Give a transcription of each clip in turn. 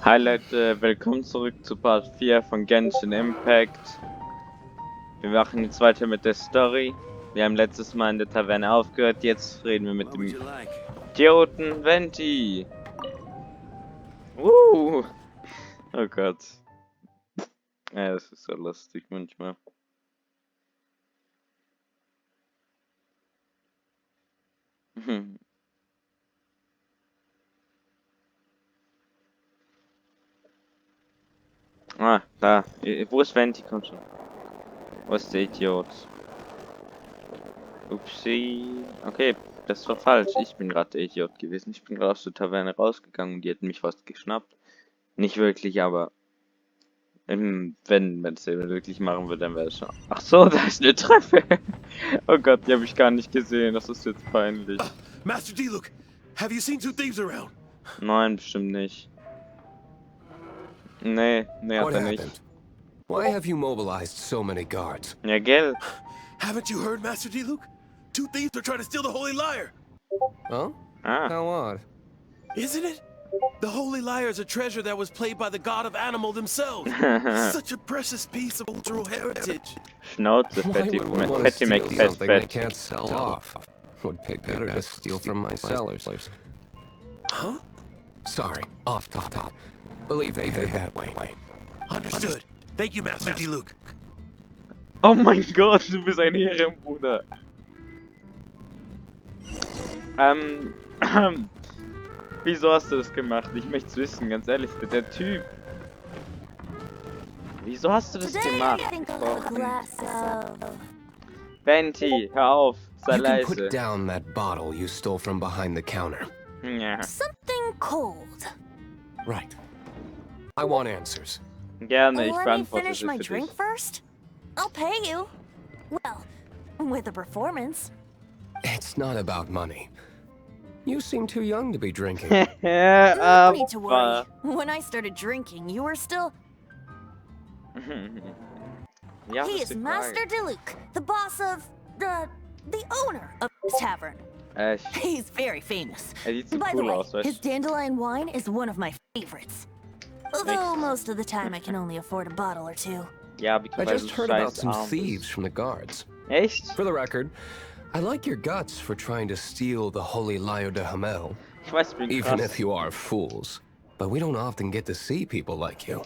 Hi Leute, willkommen zurück zu Part 4 von Genshin Impact. Wir machen jetzt weiter mit der Story. Wir haben letztes Mal in der Taverne aufgehört, jetzt reden wir mit dem Idioten Venti. Oh Gott. Ja, das ist so lustig manchmal. Ah, da. Wo ist Venti? Komm schon. Wo ist der Idiot? Upsi. Okay, das war falsch. Ich bin gerade der Idiot gewesen. Ich bin gerade aus der Taverne rausgegangen und die hätten mich fast geschnappt. Nicht wirklich, aber wenn es eben wirklich machen würde, dann wäre es schon. Ach so, da ist eine Treppe. Oh Gott, die habe ich gar nicht gesehen. Das ist jetzt peinlich. Master Diluc, have you seen two thieves around? Nein, bestimmt nicht. Nee, hat er nicht. Why have you mobilized so many guards? Ja, gell? Haven't you heard, Master Diluc? Two thieves are trying to steal the Holy Lyre. Huh? Ah. How odd. Isn't it? The Holy Lyre is a treasure that was played by the god of animal themselves. Such a precious piece of cultural heritage. Schnauze, Fatty makes fat They can't sell off. Would pay better to steal from my sellers. Huh? Sorry, off top. Believe they that way. Understood. Thank you, Master Diluc. Oh mein Gott, du bist ein Ehrenbruder. Wieso hast du das gemacht? Ich möchte es wissen, ganz ehrlich, der Typ. Wieso hast du das gemacht? Venti, hör auf, sei You can leise. put down that bottle you stole from behind the counter. Ja. Something cold. Right. I want answers. Gerne, ich Let me beantworte finish sie my für drink dich. first. I'll pay you. Well, with a performance. It's not about money. You seem too young to be drinking. No need to worry. When I started drinking, you were still. Ja, He das is ist Master Diluc, the boss of the owner of this tavern. Echt. He's very famous. Er sieht so By the cool way, aus, weißt his du? dandelion wine is one of my favorites. Although Echt? most of the time I can only afford a bottle or two. Ja, I weil just du heard about scheiß some arm thieves bist. from the guards. Echt? For the record, I like your guts for trying to steal the Holy Lyra de Hamel, Ich weiß, ich bin even krass. if you are fools. But we don't often get to see people like you.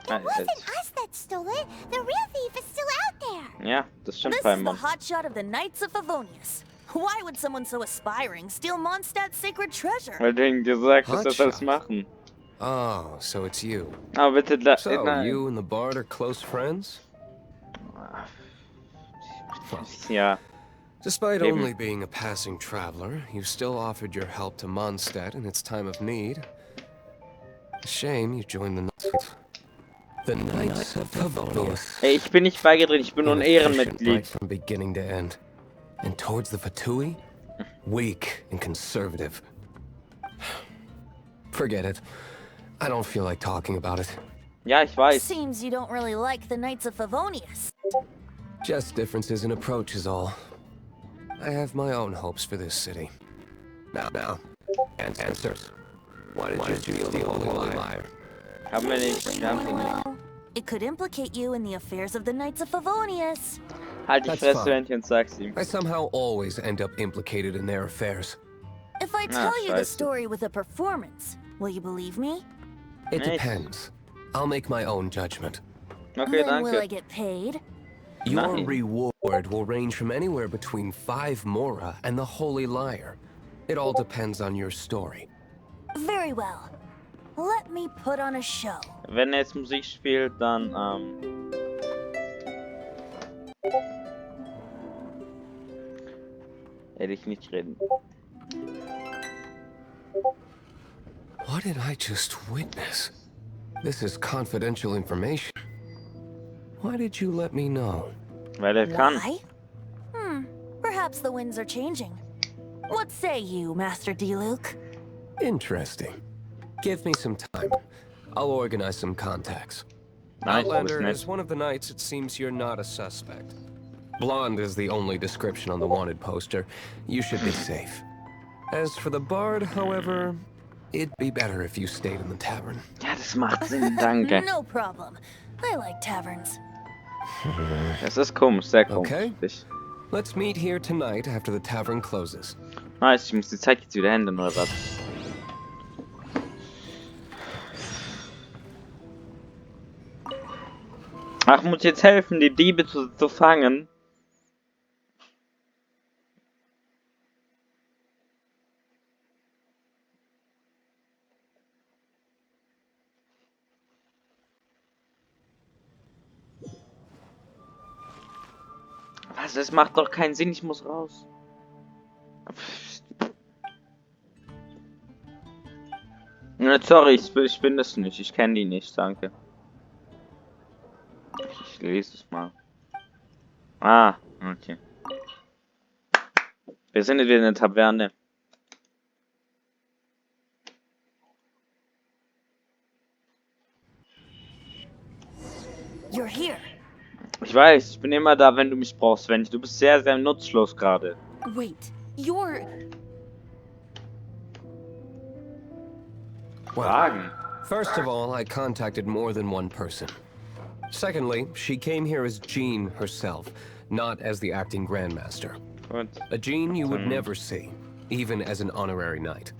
It wasn't us that stole it. The real thief is still out there. Ja, das stimmt This bei is the mir. hotshot of the Knights of Favonius. Why would someone so aspiring steal Mondstadt's sacred treasure? Weil du ihm gesagt hast, er soll es Hotshot. machen. Oh, so it's you. Aber bitte, So, nein. you and the bard are close friends? Ja, Despite Eben. only being a passing traveler, you still offered your help to Mondstadt in its time of need. A shame you joined the Knights. The Knights of Favonius. ey, ich bin nicht beigetreten, ich bin nur ein Inefficient Ehrenmitglied. right from beginning to end. And towards the Fatui, weak and conservative. Forget it. I don't feel like talking about it. Ja, ich weiß. Seems you don't really like the Knights of Favonius. Just differences in approach is all. I have my own hopes for this city. Now, answers. Why did you steal the Holy Lyre? Haben wir nicht. Wir haben sie nicht. Well, it could implicate you in the affairs of the Knights of Favonius. Halt die That's Fresse, fine. Venti, und sag's ihm. I somehow always end up implicated in their affairs. If I tell you the scheiße. story with a performance, will you believe me? It Nice. depends. I'll make my own judgment. Okay, Then will I danke. get paid? Your Nein. reward will range from anywhere between 5 mora and the Holy Lyre. It all depends on your story. Very well. Let me put on a show. Wenn er jetzt Musik spielt, dann, hätte ich nicht reden. What did I just witness? This is confidential information. Why did you let me know? Weil er kann. Why? Perhaps the winds are changing. What say you, Master Diluc? Interesting. Give me some time. I'll organize some contacts. Nice, Outlander, wasn't as it? one of the knights, it seems you're not a suspect. Blonde is the only description on the wanted poster. You should be safe. As for the bard, however, It'd be better if you stayed in the tavern. Ja, das macht Sinn, danke. No problem. I like taverns. Das ist komisch, sehr Okay. komisch. Let's meet here tonight after the tavern closes. Nice, ich muss die Zeit jetzt wieder ändern, oder was? Ach, muss jetzt helfen, die Diebe zu fangen. Was, das macht doch keinen Sinn, ich muss raus. Sorry, ich bin das nicht. Ich kenne die nicht, danke. Ich lese es mal. Ah, okay. Wir sind jetzt wieder in der Taverne. You're here. Ich weiß, ich bin immer da, wenn du mich brauchst, Sven. Du bist sehr, sehr nutzlos gerade. Wait, you're... Fragen. First of all, I contacted more than one person. Secondly, she came here as Jean herself, not as the acting Grandmaster. Gut. A Jean you would never see, even as an honorary knight.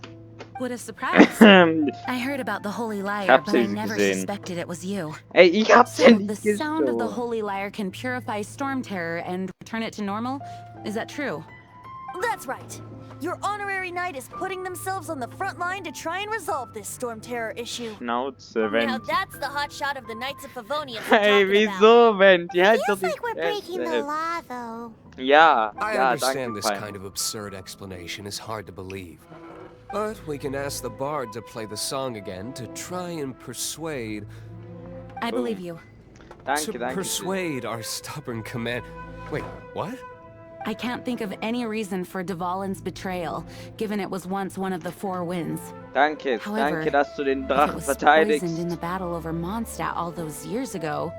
What a surprise. I heard about the Holy Lyre, but I sie never gesehen. suspected it was you. Ey, ich hab's ja So, the nicht sound of the gestohlen. Holy Lyre can purify storm terror and return it to normal? Is that true? That's right. Your honorary knight is putting themselves on the front line to try and resolve this storm terror issue. Schnauze, Wenn. Now that's the hot shot of the Knights of Favonius Hey, wieso, Wenn? Die halt doch Feels nicht like we're breaking the Fresse. law, though. Ja, I ja, understand danke, this Fein. kind of absurd explanation is hard to believe. But we can ask the bard to play the song again to try and persuade... I believe you. Danke, danke. persuade our stubborn command... Wait, what? I can't think of any reason for Dvalin's betrayal, given it was once one of the Four Winds. Danke, However, danke, dass du den If it Drachen was poisoned in verteidigst. the battle over Mondstadt all those years ago,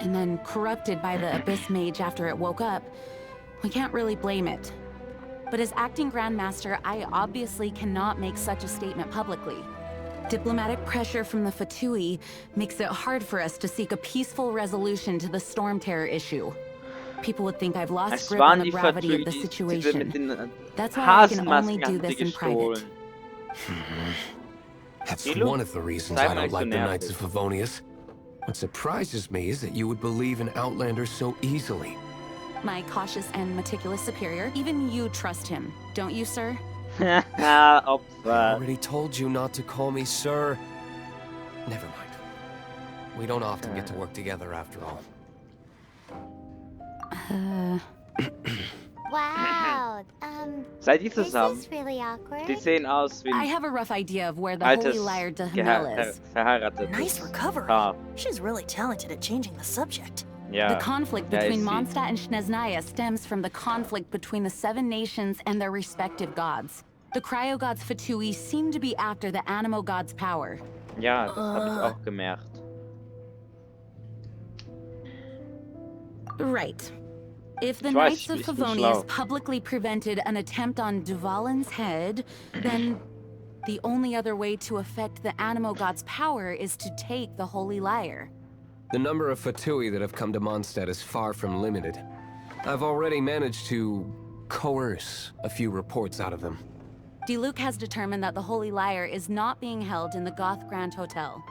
and then corrupted by the Abyss Mage after it woke up, we can't really blame it. But as acting Grandmaster, I obviously cannot make such a statement publicly. Diplomatic pressure from the Fatui makes it hard for us to seek a peaceful resolution to the storm terror issue. People would think I've lost Es grip on waren the die gravity of the Vertüge, die situation. mit den That's why I can only Hasenmasken do haben this sie in private. gestohlen. That's Sieh, one of the reasons sei I mal don't nicht so like the Knights of nervig. Favonius. What surprises me is that you would believe in Outlander so easily. My cautious and meticulous superior, even you trust him, don't you, sir? I Opfer. already told you not to call me sir. Never mind. We don't often get to work together after all. Wow. Seid ihr This zusammen? is really awkward. Die sehen aus wie I ein have a rough idea of where the altes, Holy Lyre de Hamel is. verheiratetes Nice recovery. Paar. She's really talented at changing the subject. Ja. The conflict Ja, between ist sie. Mondstadt and Snezhnaya stems from the conflict between the seven nations and their respective gods. The cryo gods Fatui seem to be after the animo god's power. Ja, das habe ich auch gemerkt. Right. If the Ich weiß, Knights of ich bin Favonius schlau. publicly prevented an attempt on Dvalin's head, then the only other way to affect the animo god's power is to take the Holy Lyre. The number of Fatui that have come to Mondstadt is far from limited. I've already managed to coerce a few reports out of them. Diluc has determined that the Holy Lyre is not being held in the Goth Grand Hotel.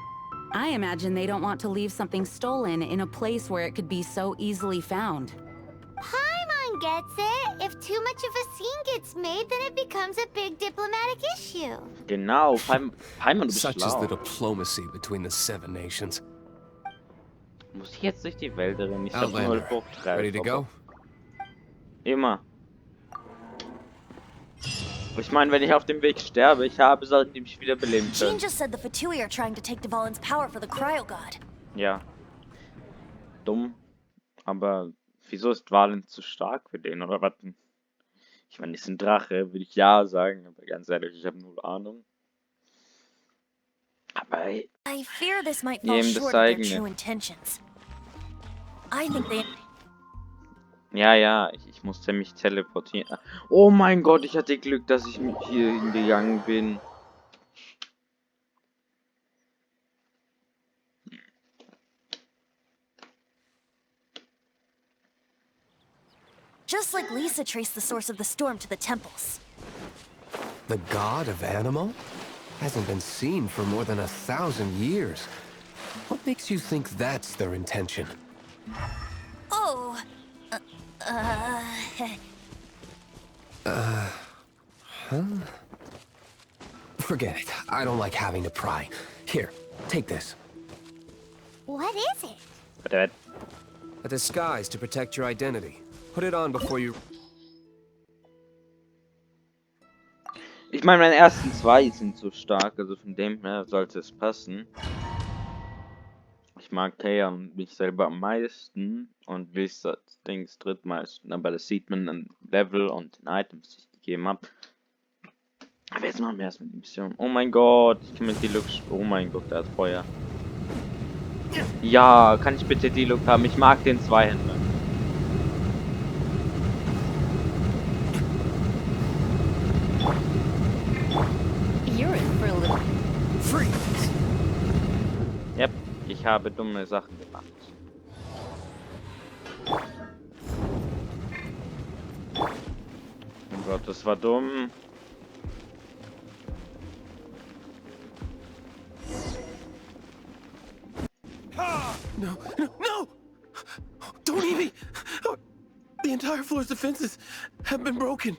I imagine they don't want to leave something stolen in a place where it could be so easily found. Paimon gets it. If too much of a scene gets made, then it becomes a big diplomatic issue. Genau, Paimon, du bist Such is schlau. the diplomacy between the seven nations. Muss ich jetzt durch die Wälder rennen? Ich hab nur Outlander, ready to go? Immer. Ich meine, wenn ich auf dem Weg sterbe, ich habe Sachen, die mich wieder beleben Jean können. just said the Fatui are trying to take Dvalin's power for the cryo god. Ja. Dumm. Aber wieso ist Dvalin zu stark für den, oder was? Ich meine, ist ein Drache, würde ich ja sagen, aber ganz ehrlich, ich habe null Ahnung. Aber ey, I fear this might fall Jedem das short of their eigene. true intentions. I think they... ja, ich musste mich teleportieren. Oh mein Gott, ich hatte Glück, dass ich mit hier hingegangen bin. Just like Lisa traced the source of the storm to the temples. The god of animal? Hasn't been seen for more than 1,000 years. What makes you think that's their intention? Oh, Forget it. I don't like having to pry. Here, take this. What is it? Warte, A disguise to protect your identity. Put it on before you... ich meine, meine ersten zwei sind so stark, also von dem her sollte es passen. Ich mag Thea und mich selber am meisten und Lisa Dings drittmeisten, aber das sieht man an Level und den Items, die ich gegeben habe. Aber jetzt machen wir erstmal die Mission. Oh mein Gott, ich kann mit Deluxe. Oh mein Gott, der hat Feuer. Ja, kann ich bitte Deluxe haben? Ich mag den Zweihänder. You're in for a little. Freeze! Yep, ich habe dumme Sachen gemacht. Oh Gott, das war dumm. No, no, no! Don't eat me! The entire floor's defenses have been broken.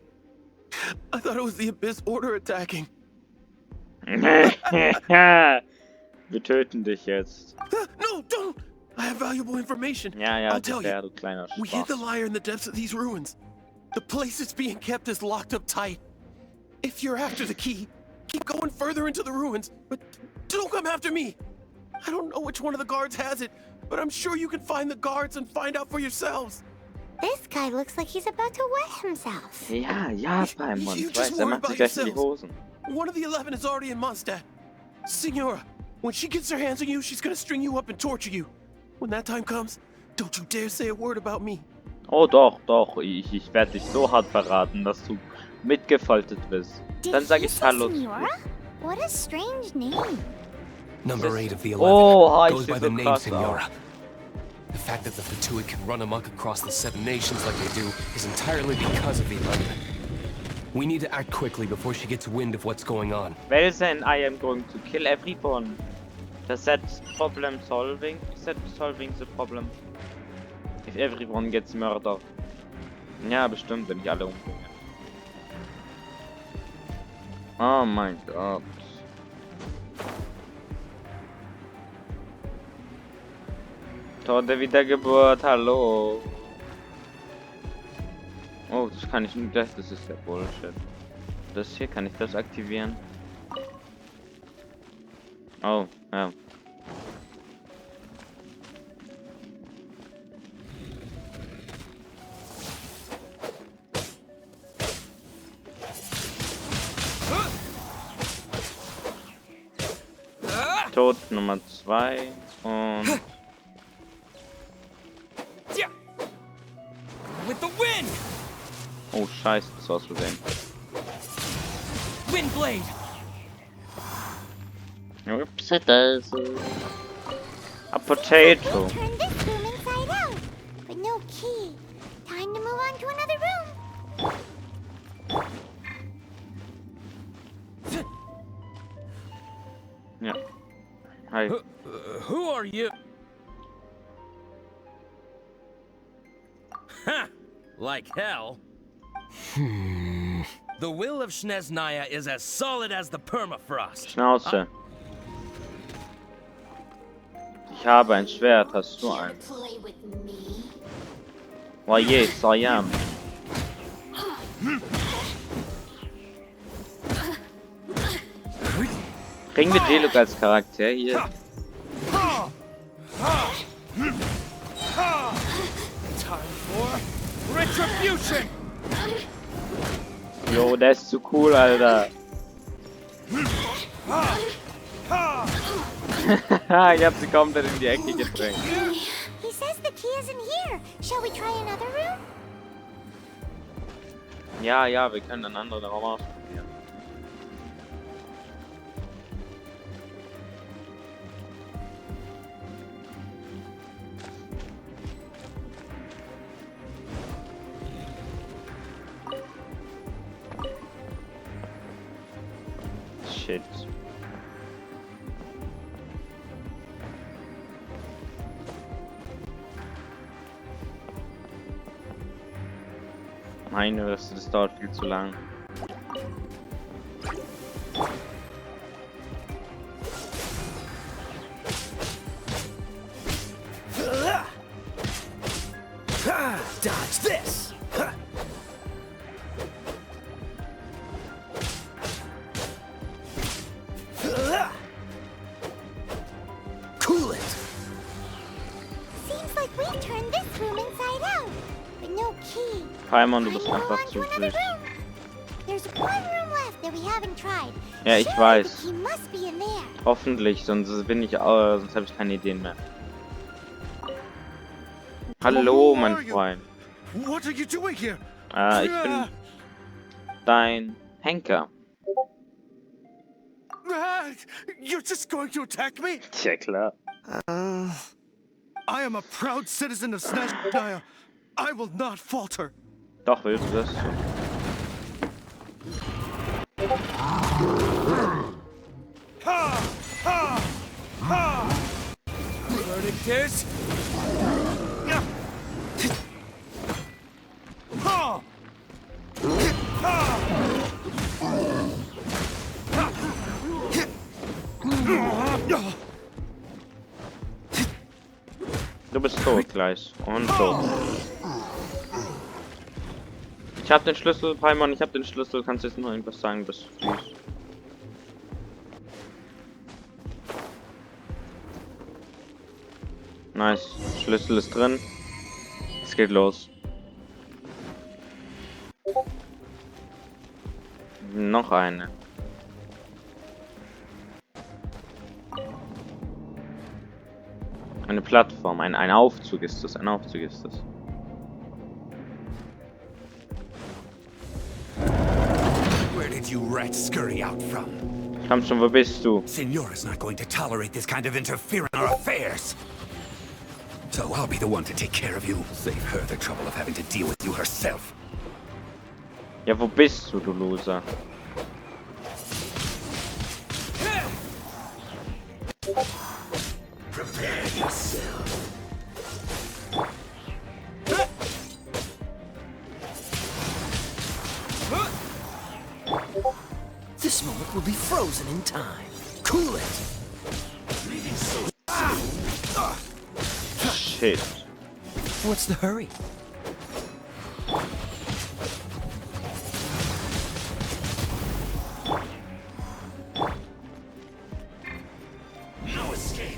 I thought it was the Abyss Order attacking. Wir töten dich jetzt. No, don't! I have valuable information. Ja, ja, I'll tell bisher, you. du kleiner We hid the Spaß. lyre in the depths of these ruins. The place it's being kept is locked up tight. If you're after the key, keep going further into the ruins, but don't come after me. I don't know which one of the guards has it, but I'm sure you can find the guards and find out for yourselves. This guy looks like he's about to wet himself. Ja, ja, Paimon. You Ich just weiß, er worry macht sich about gleich in die yourselves. Hosen. One of the 11 is already in Mondstadt. Signora, when she gets her hands on you, she's gonna string you up and torture you. When that time comes, don't you dare say a word about me. Oh doch, doch. Ich werde dich so hart verraten, dass du mitgefoltert wirst. Did Dann sag he ich say Hallo. Signora? What a strange name. Number 8 of the 11 Oh, goes ich by sehe the so name krass Signora. aus. The fact that the Fatui can run amok across the 7 nations like they do is entirely because of the 11. We need to act quickly before she gets wind of what's going on. Well then, I am going to kill everyone. Does that problem solving? Is that solving the problem? If everyone gets murdered. Ja, bestimmt, wenn ich alle umbringe. Oh mein Gott. Tor der Wiedergeburt, hallo. Oh, das kann ich nicht, das ist ja Bullshit. Das hier, kann ich das aktivieren? Oh, ja. Tod Nummer 2 und... With the wind! Oh scheiße, das war aus Versehen. Windblade! Upsi daisy. A potato. Turn this room inside out. But no key. Time to move on to another room. Ja. Hi. Who are you? Ha! Like hell. The will of Snezhnaya is as solid as the permafrost. Schnauze. Ich habe ein Schwert, hast du eins? Play with me. Oh je, Sayam. Bringen wir Jeluk als Charakter hier? Time for retribution! Jo, der ist zu cool, Alter. Ich hab sie komplett in die Ecke gedrängt. He says the key isn't here. Shall we try another room? Ja, ja, wir können einen anderen Raum ausprobieren. Shit. Meine Reste, das dauert viel zu lang. Dodge this! Cool it! Seems like we turned this room inside out, but no key. Paimon, du bist Time to einfach go on zu to another süß. room. There's one room left that we haven't tried. Ja, ich Surely weiß. the key must be in there. Hoffentlich, sonst bin ich, sonst habe ich keine Ideen mehr. Hallo, mein Freund. What are you doing here? Ich bin dein Henker. You're just going to attack me? Tja, klar. I am a proud citizen of Snezhnaya. I will not falter. Doch, willst du das? Ha! Ha! Ha! Verdict is... Ha! Du bist tot gleich. Und tot. Ich hab den Schlüssel, Paimon, ich hab den Schlüssel. Kannst du jetzt noch irgendwas sagen? Du bist süß. Nice. Schlüssel ist drin. Es geht los. Noch eine. Eine Plattform, ein Aufzug ist das, ein Aufzug ist das. Where did you rats scurry out from? Komm schon, wo bist du? Signora's not going to tolerate this kind of interference in our affairs. So I'll be the one to take care of you. Save her the trouble of having to deal with you herself. Ja, wo bist du, du Loser? Prepare yourself. This moment will be frozen in time. Cool it! Shit. What's the hurry? No escape.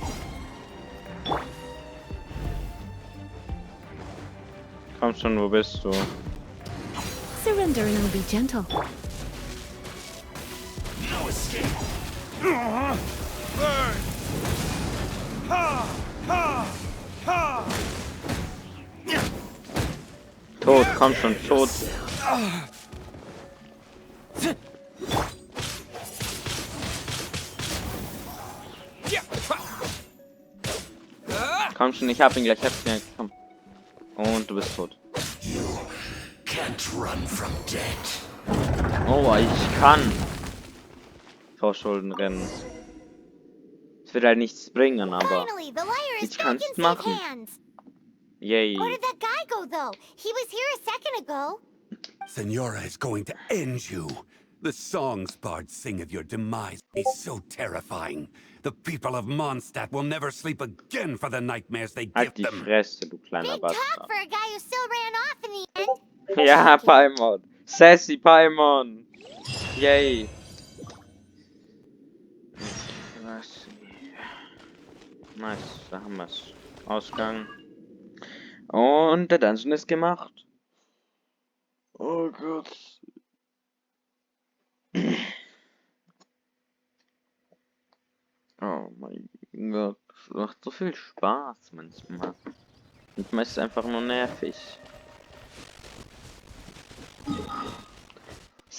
Komm schon, wo bist du? Surrender and it'll be gentle. No escape. Burn! Ha! Ha! Ha! Tot, komm schon, tot. Komm schon, ich hab ihn gleich, komm. Und du bist tot. Can't run from death. Oh, ich kann. Vor Schulden rennen. Es wird halt nichts bringen, aber Finally, the Lyra is ich back kann's in safe machen. hands. Yay. Where did that guy go, though? He was here a second ago. Senora is going to end you. The songs bards sing of your demise is so terrifying. The people of Mondstadt will never sleep again for the nightmares they give Halt die them. Fresse, du kleiner Big talk Bastard. for a guy who still ran off in the end. Ja, Paimon. Sassy Paimon. Yay. Nice, da haben wir's. Ausgang. Und der Dungeon ist gemacht. Oh Gott. Oh mein Gott. Das macht so viel Spaß manchmal. Manchmal ist es einfach nur nervig.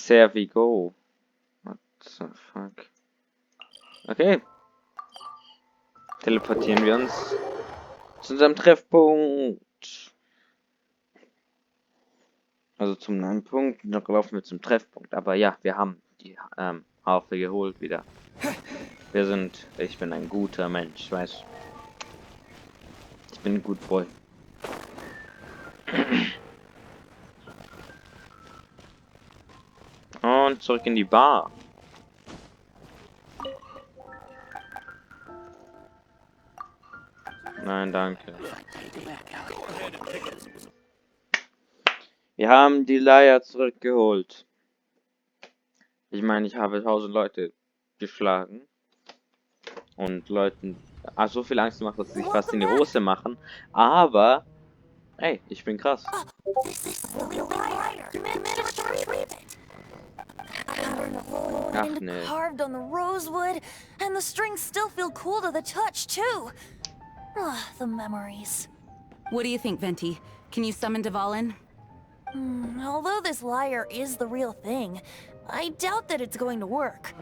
There we go. What the fuck? Okay. Teleportieren wir uns zu unserem Treffpunkt. Also zum neuen Punkt. Noch laufen wir zum Treffpunkt. Aber ja, wir haben die Harfe geholt wieder. Ich bin ein guter Mensch, weißt du. Ich bin ein gut Boy. Und zurück in die Bar. Nein, danke. Wir haben die Lyra zurückgeholt. Ich meine, ich habe 1000 Leute geschlagen. Und Leuten so viel Angst gemacht, dass sie sich fast in die Hose machen. Aber, ey, ich bin krass. Ach ne. Carved on the rosewood, and the strings still feel cool to the touch too. The memories. What do you think, Venti? Can you summon Dvalin? Although this lyre is the real thing, I doubt that it's going to work.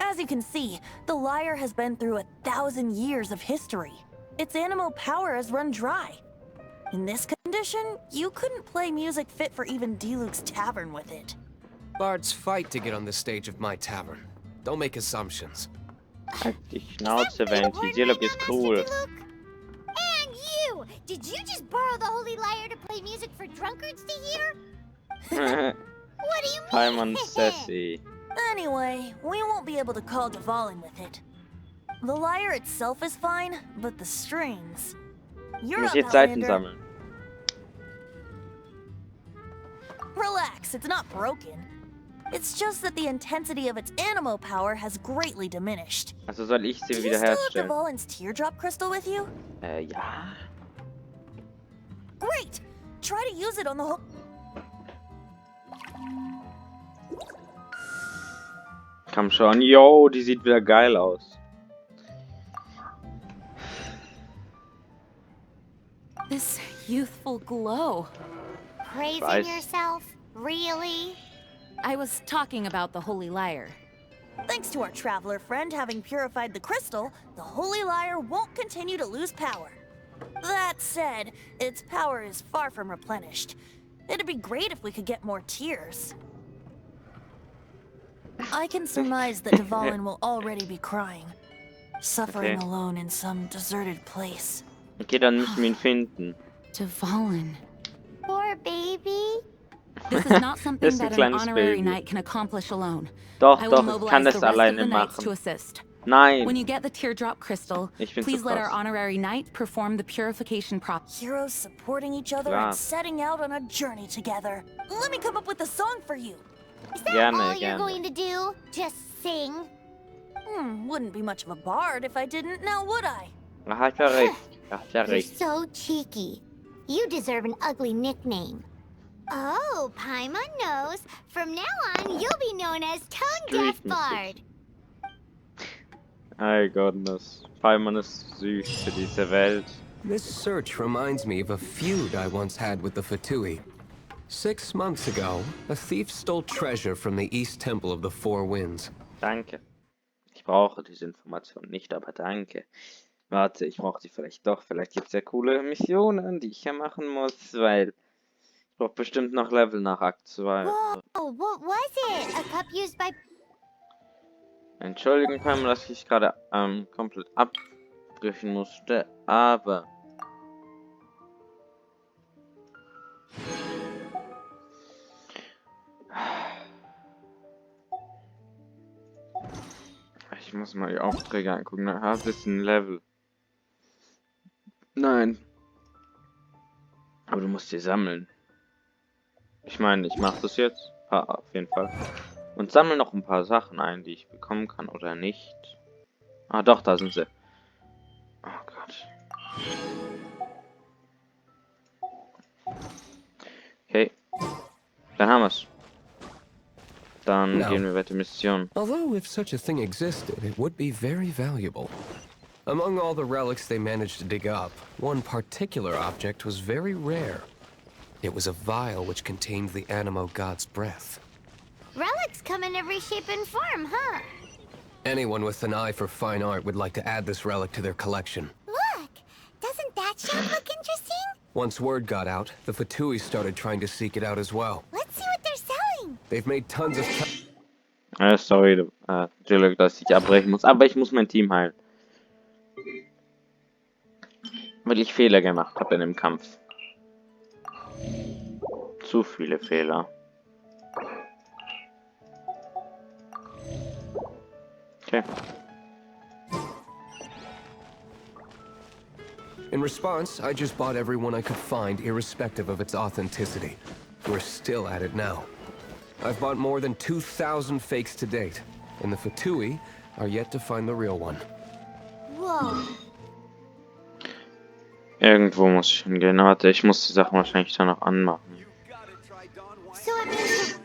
As you can see, the lyre has been through 1,000 years of history. Its animal power has run dry. In this condition, you couldn't play music fit for even D-Luke's tavern with it. Bards fight to get on the stage of my tavern. Don't make assumptions. Halt die Schnauze, Venti. Dialog ist cool. And you! Did you just borrow the Holy Lyre to play music for drunkards to hear? What do you mean? Paimon Sassy. Anyway, we won't be able to call Dvalin with it. The lyre itself is fine, but the strings... You're Muss up, jetzt Seiten Outlander. sammeln. Relax, it's not broken. It's just that the intensity of its animal power has greatly diminished. Also soll ich sie Do you still have wiederherstellen? Dvalin's teardrop crystal with you? Ja. Great! Try to use it on the whole... Komm schon. Yo, die sieht wieder geil aus. This youthful glow. Praising Right. yourself? Really? I was talking about the Holy Lyre. Thanks to our traveler friend having purified the crystal, the Holy Lyre won't continue to lose power. That said, its power is far from replenished. It'd be great if we could get more tears. I can surmise that Dvalin will already be crying, suffering Okay. alone in some deserted place. Okay, dann müssen wir ihn finden. Dvalin. Poor baby. This is not something Das ist ein that an kleines honorary Baby. knight can accomplish alone. Doch, I will doch, ich mobilize kann the das rest of the alleine knights to machen. assist. When Nein. you get the teardrop crystal, Ich bin please zu let our krass. honorary knight perform the purification process. Heroes supporting each other Klar. and setting out on a journey together. Let me come up with a song for you. Is that Gerne, all you're gerne. going to do? Just sing? Wouldn't be much of a bard if I didn't, now would I? Hat ja recht. Hat ja You're recht. so cheeky. You deserve an ugly nickname. Oh, Paimon knows. From now on, you'll be known as Tone Deaf Streetmusik. Bard. Oh goodness. Paimon ist süß für diese Welt. This search reminds me of a feud I once had with the Fatui. 6 months ago, a thief stole treasure from the East Temple of the Four Winds. Danke. Ich brauche diese Information nicht, aber danke. Warte, ich brauche die vielleicht doch. Vielleicht gibt es ja coole Missionen, die ich hier machen muss, weil ich brauche bestimmt noch Level nach Akt 2. Whoa, what was it? A cup used by... Entschuldigen können, dass ich gerade komplett abbrechen musste, aber ich muss mal die Aufträge angucken. Na, das ist ein Level. Nein. Aber du musst die sammeln. Ich meine, ich mache das jetzt. Auf jeden Fall. Und sammle noch ein paar Sachen ein, die ich bekommen kann oder nicht. Ah, doch, da sind sie. Oh Gott. Okay. Dann haben wir's. Dann No. gehen wir weiter Mission. Although if such a thing existed, it would be very valuable. Among all the relics they managed to dig up, one particular object was very rare. It was a vial which contained the Animo god's breath. Relics come in every shape and form, huh? Anyone with an eye for fine art would like to add this relic to their collection. Look! Doesn't that shop look interesting? Once word got out, the Fatui started trying to seek it out as well. Let's see what they're selling. They've made tons of... Sorry, Entschuldigung, dass ich abbrechen muss, aber ich muss mein Team heilen. Weil ich Fehler gemacht habe in dem Kampf. Zu viele Fehler. Okay. In response, I just bought everyone I could find, irrespective of its authenticity. We're still at it now. I've bought more than 2,000 fakes to date, and the Fatui are yet to find the real one. Whoa. Irgendwo muss ich hingehen. Warte, ich muss die Sachen wahrscheinlich dann noch anmachen. So it means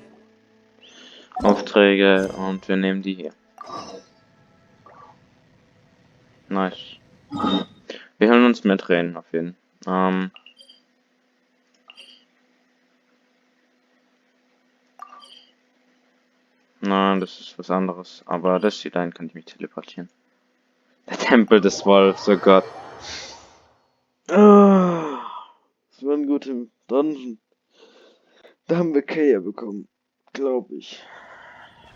Aufträge und wir nehmen die hier. Nice. Wir hören uns mitreden auf jeden Fall. Nein, das ist was anderes. Aber das hier dahin kann ich mich teleportieren. Der Tempel des Wolfs, oh Gott. Ah, das war ein guter Dungeon. Da haben wir Kaya bekommen, glaube ich.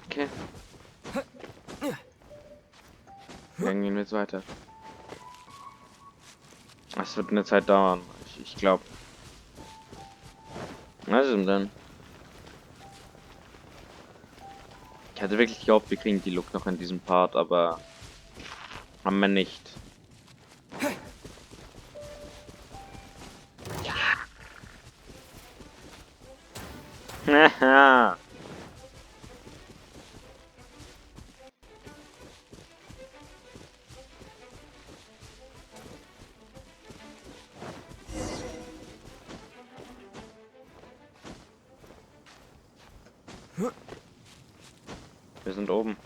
Okay. Dann gehen wir jetzt weiter. Es wird eine Zeit dauern, ich glaube. Was ist denn dann? Ich hatte wirklich gehofft, wir kriegen die Look noch in diesem Part, aber haben wir nicht. Haha. Wir sind oben.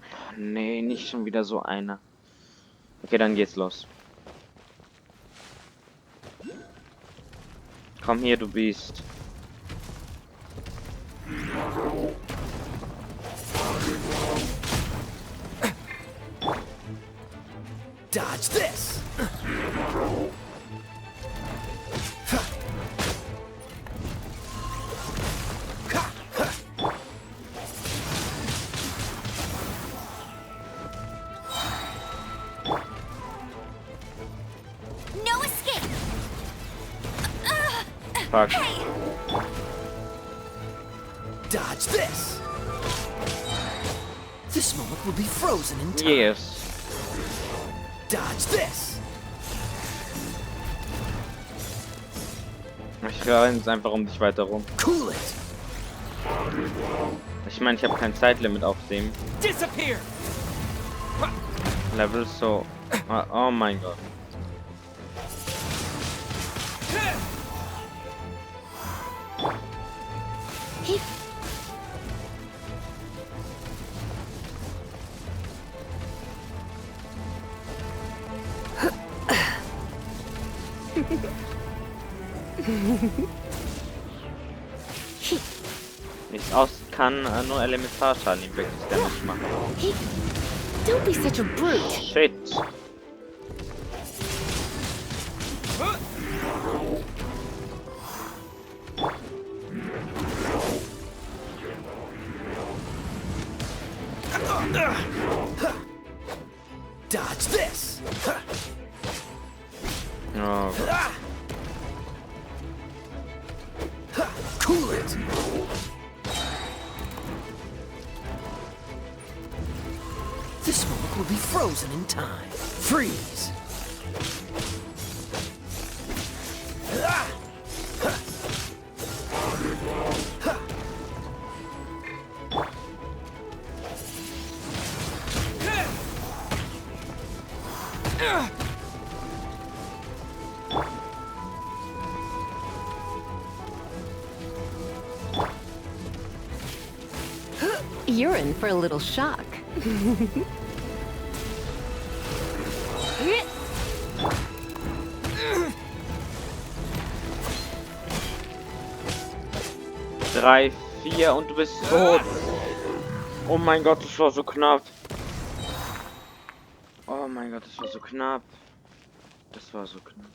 Oh, nee, nicht schon wieder so einer. Okay, dann geht's los. Komm hier, du Biest. Dodge this! no escape. Fuck. Dodge this! This moment will be frozen in time. Yes. Dodge this! Ich renne jetzt einfach um dich weiter rum. Cool it! Ich meine, ich habe kein Zeitlimit auf dem Disappear! Level, so. Oh mein Gott. Nichts aus kann nur Elementarschaden ihm wirklich Damage machen. Hey, don't be such a brute. Shit. Dodge this! Oh Gott. Cool it! This moment will be frozen in time. Freeze! You're in for a little shock. Drei, vier und du bist tot. Oh mein Gott, das war so knapp. Oh mein Gott, das war so knapp. Das war so knapp.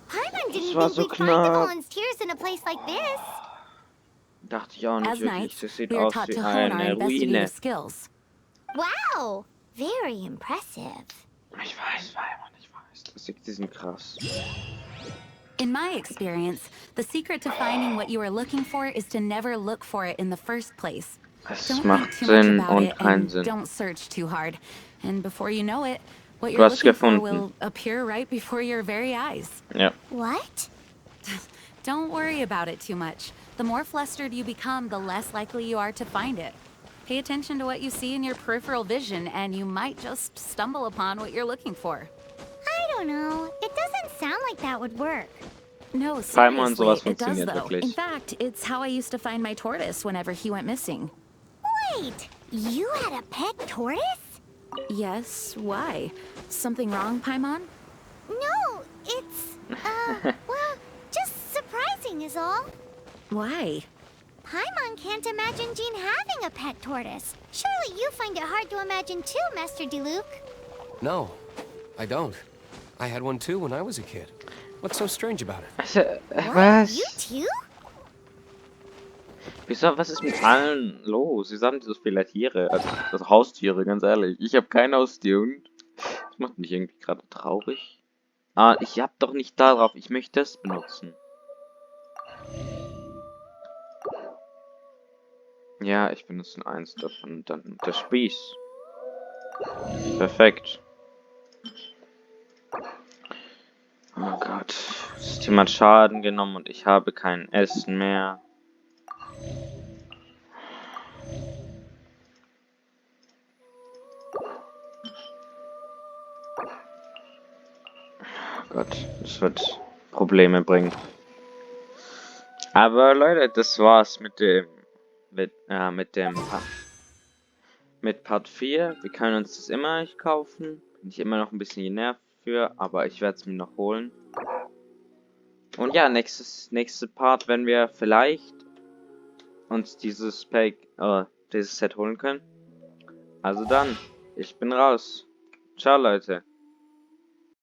Paimon didn't war think so we'd find the knapp. volunteers in a place like this. Dachte ich auch nicht As wirklich. knights, Das sieht we are aus taught wie to hone our eine investigative Ruine. skills. Wow, very impressive. Ich weiß, Weimann, ich weiß. Die sind krass. In my experience, the secret to finding what you are looking for is to never look for it in the first place. Es Don't think macht too much Sinn about und it keinen and Sinn. don't search too hard. And before you know it, what Du you're hast looking for gefunden. will appear right before your very eyes. Ja. What? Don't worry about it too much. The more flustered you become, the less likely you are to find it. Pay attention to what you see in your peripheral vision, and you might just stumble upon what you're looking for. I don't know. It doesn't sound like that would work. No, Paimon und seriously, sowas it does funktioniert though. wirklich. In fact, it's how I used to find my tortoise whenever he went missing. Wait, you had a pet tortoise? Yes, why? Something wrong, Paimon? No, it's, well, just surprising is all. Why? Paimon can't imagine Jean having a pet tortoise. Surely you find it hard to imagine too, Master Diluc. No, I don't. I had one too when I was a kid. What's so strange about it? What? Was? You too? Wieso, was ist mit allen los? Wieso haben die so viele Tiere? Also Haustiere, ganz ehrlich. Ich habe kein Haustier und das macht mich irgendwie gerade traurig. Ah, ich hab doch nicht da drauf. Ich möchte das benutzen. Ja, ich benutze eins davon. Dann der Spieß. Perfekt. Oh Gott. Es ist jemand Schaden genommen und ich habe kein Essen mehr. Oh Gott, das wird Probleme bringen. Aber Leute, das war's mit Part 4. Wir können uns das immer nicht kaufen. Bin ich immer noch ein bisschen genervt für, aber ich werde es mir noch holen. Und ja, nächste Part, wenn wir vielleicht uns dieses Set holen können. Also dann, ich bin raus. Ciao, Leute.